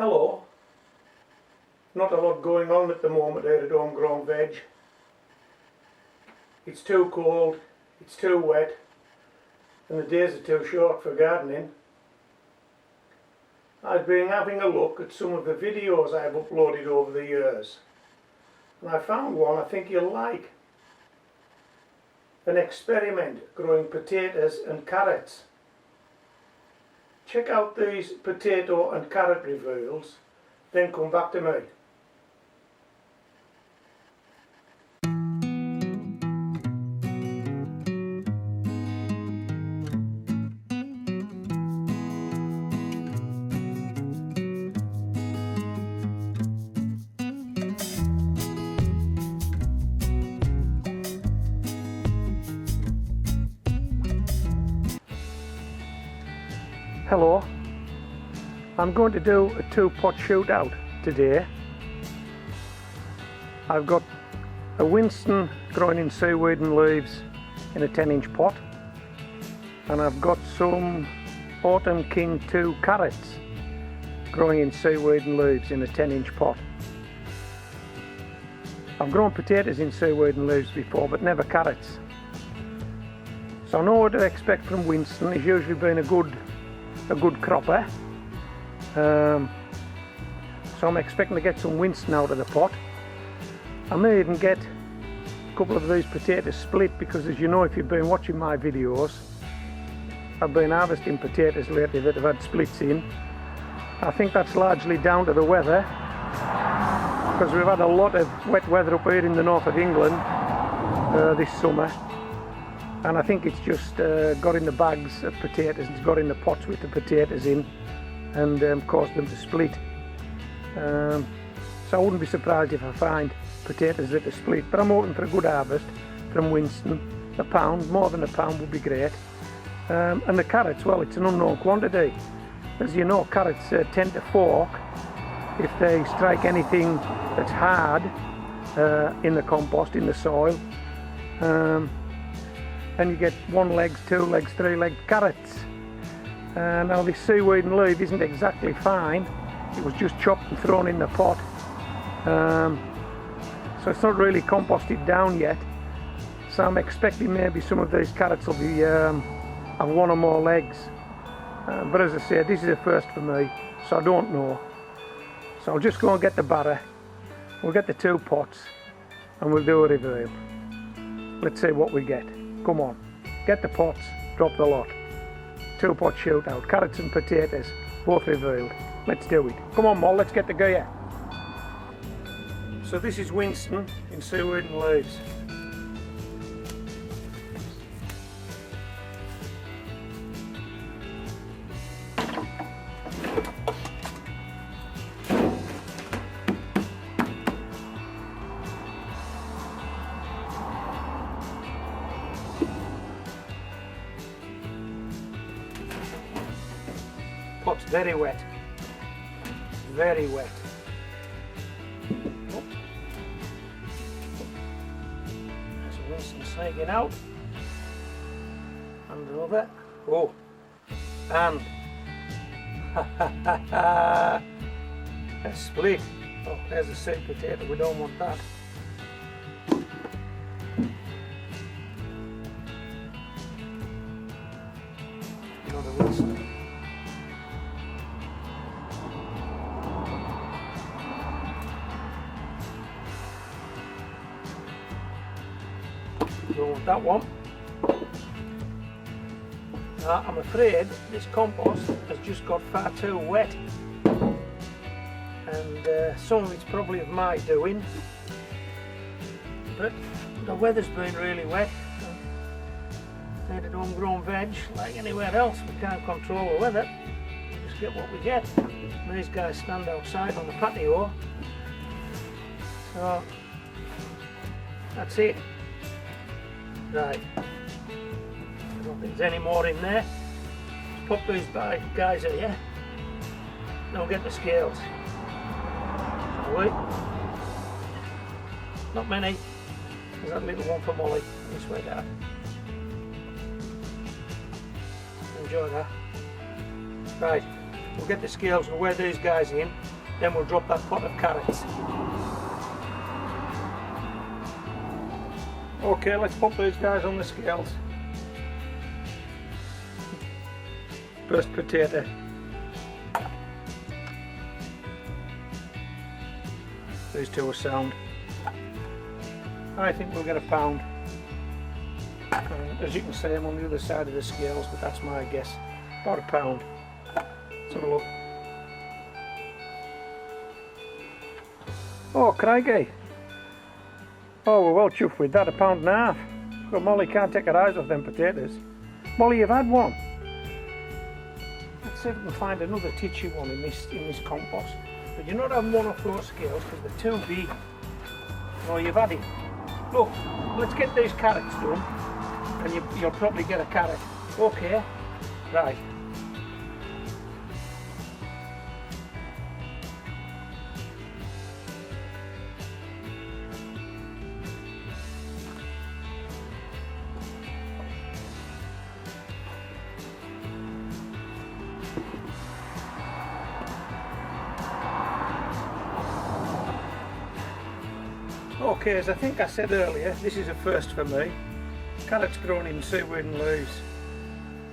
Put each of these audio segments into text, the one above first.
Hello. Not a lot going on at the moment here at Home Grown Veg. It's too cold, it's too wet, and the days are too short for gardening. I've been having a look at some of the videos I've uploaded over the years, and I found one I think you'll like. An experiment growing potatoes and carrots. Check out these potato and carrot reveals, then come back to me. Hello, I'm going to do a 2-pot shootout today. I've got a Winston growing in seaweed and leaves in a 10-inch pot, and I've got some Autumn King 2 carrots growing in seaweed and leaves in a 10-inch pot. I've grown potatoes in seaweed and leaves before, but never carrots. So I know what to expect from Winston. He's usually been a good cropper, so I'm expecting to get some Winston out of the pot. I may even get a couple of these potatoes split, because as you know, if you've been watching my videos, I've been harvesting potatoes lately that have had splits in. I think that's largely down to the weather, because we've had a lot of wet weather up here in the north of England this summer. And I think it's just got in the bags of potatoes, it's got in the pots with the potatoes in, and caused them to split. So I wouldn't be surprised if I find potatoes that are split, but I'm hoping for a good harvest from Winston. A pound, more than a pound would be great. And the carrots, well, it's an unknown quantity. As you know, carrots tend to fork if they strike anything that's hard in the compost, in the soil. And you get 1 legs, 2 legs, 3 legged carrots. Now this seaweed and leaf isn't exactly fine. It was just chopped and thrown in the pot. So it's not really composted down yet. So I'm expecting maybe some of these carrots will be have 1 or more legs. But as I said, this is a first for me, so I don't know. So I'll just go and get the batter. We'll get the 2 pots and we'll do a reveal. Let's see what we get. Come on, get the pots, drop the lot. 2-pot shootout, carrots and potatoes, both revealed. Let's do it. Come on, Moll, let's get the gear. So this is Winston in seaweed and leaves. Pot's very wet, very wet. Oh. There's a Winston snaking out, and another. Oh, and a split. Oh, there's a sweet potato. We don't want that. Another Winston. Don't want that one. I'm afraid this compost has just got far too wet, and some of it's probably of my doing, but the weather's been really wet. At Home Grown Veg, like anywhere else, we can't control the weather, we just get what we get. And these guys stand outside on the patio, so that's it. Right, I don't think there's any more in there. Let's pop these guys in here. Now get the scales. Shall we? Not many. There's that little one for Molly. This way, Dad. Enjoy that. Right, We'll get the scales and weigh these guys in, then we'll drop that pot of carrots. Okay, let's pop these guys on the scales. First potato. These two are sound. I think we'll get a pound. And as you can see, I'm on the other side of the scales, but that's my guess. About a pound. Let's have a look. Oh, crikey. Oh, we're well chuffed with that, a pound and a half. Well, Molly can't take her eyes off them potatoes. Molly, you've had one. Let's see if we can find another titchy one in this compost. But you're not having one off those scales because they're too big. Oh, you've had it. Look, let's get these carrots done and you'll probably get a carrot. Okay, right. Okay, as I think I said earlier, this is a first for me. Carrots grown in seaweed and leaves.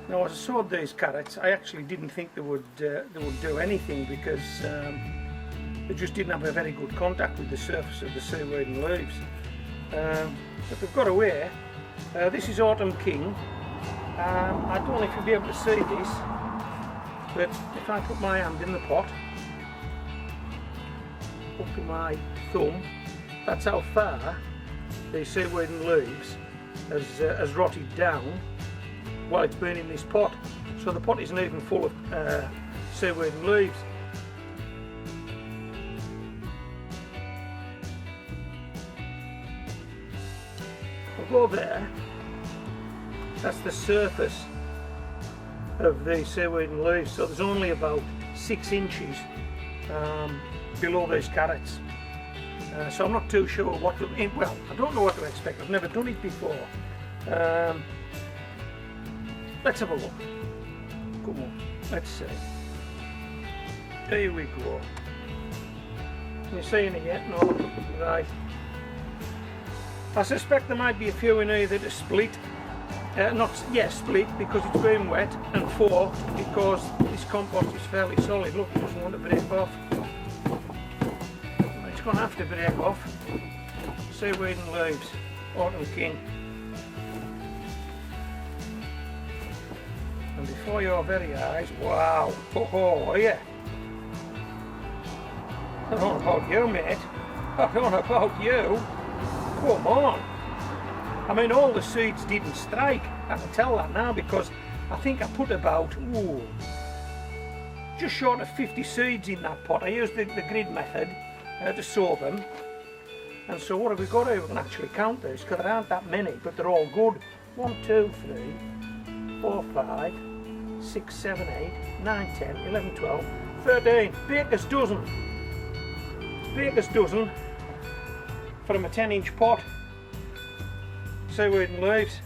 Now, as I sowed these carrots, I actually didn't think they would do anything because they just didn't have a very good contact with the surface of the seaweed and leaves. But they've got away. This is Autumn King. I don't know if you'll be able to see this, but if I put my hand in the pot, up to my thumb, that's how far the seaweed and leaves has rotted down while it's been in this pot. So the pot isn't even full of seaweed and leaves. We'll go there. That's the surface of the seaweed and leaves. So there's only about 6 inches below these carrots. So I'm not too sure what to, well, I don't know what to expect. I've never done it before. Let's have a look. Come on, let's see. Here we go. Can you see any yet? No? Right. I suspect there might be a few in here that are split. Split because it's been wet, and 4 because this compost is fairly solid. Look, it doesn't want to break off. It's going to have to break off. Seaweed and leaves, Autumn King. And before your very eyes, wow, oh yeah. I don't know about you, mate. I don't know about you. Come on. I mean, all the seeds didn't strike. I can tell that now because I think I put about, just short of 50 seeds in that pot. I used the grid method to sow them. And so what have we got here? We can actually count these because there aren't that many, but they're all good. 1, 2, 3, 4, 5, 6, 7, 8, 9, 10, 11, 12, 13. Baker's dozen. Baker's dozen from a 10-inch pot. Seaweed and leaves.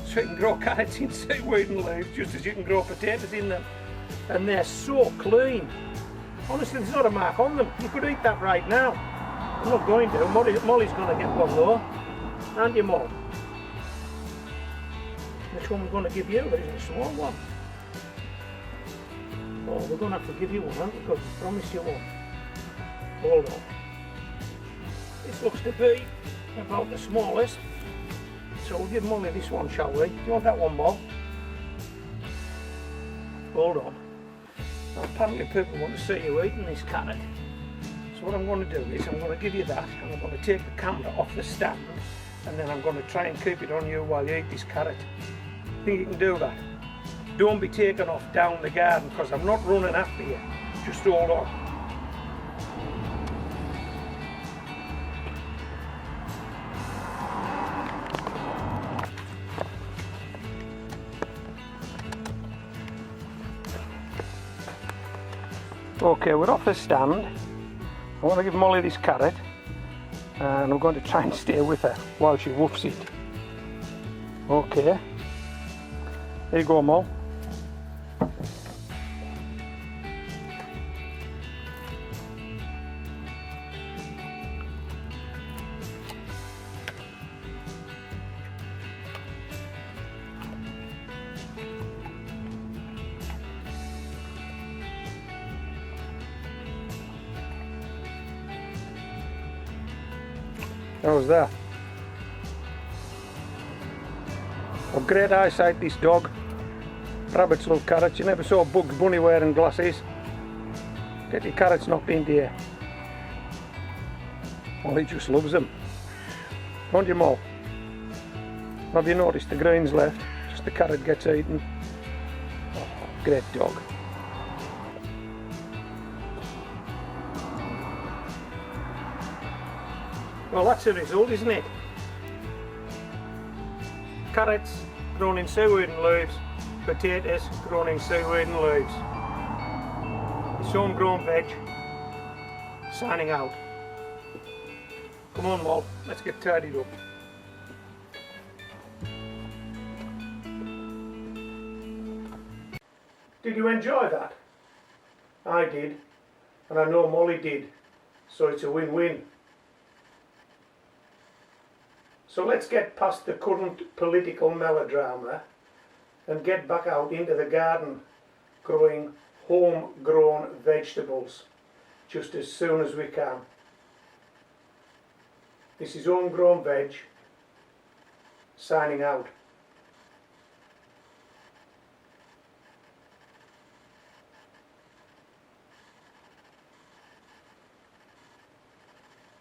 So you can grow carrots in seaweed and leaves just as you can grow potatoes in them. And they're so clean. Honestly, there's not a mark on them. You could eat that right now. I'm not going to. Molly's going to get one though. And your Moll. Which one we're going to give you? There isn't a small one. Oh, we're going to have to give you one, aren't we? Because we promised you one. Hold on. This looks to be about the smallest. So we'll give Molly this one, shall we? Do you want that one, Moll? Hold on. Now, apparently people want to see you eating this carrot. So what I'm going to do is I'm going to give you that and I'm going to take the camera off the stand and then I'm going to try and keep it on you while you eat this carrot. Think you can do that? Don't be taken off down the garden because I'm not running after you. Just hold on. Okay, we're off the stand. I want to give Molly this carrot and I'm going to try and stay with her while she woofs it. Okay. There you go, Moll. How's that? Well, great eyesight, this dog. Rabbits love carrots. You never saw Bugs Bunny wearing glasses. Get your carrots knocked into you. Well, he just loves them. Don't you, Mo? Have you noticed the greens left? Just the carrot gets eaten. Oh, great dog. Well, that's the result, isn't it? Carrots grown in seaweed and leaves, potatoes grown in seaweed and leaves. It's Home Grown Veg, signing out. Come on, Walt, let's get tidied up. Did you enjoy that? I did, and I know Molly did, so it's a win-win. So let's get past the current political melodrama and get back out into the garden growing home-grown vegetables just as soon as we can. This is Home Grown Veg, signing out.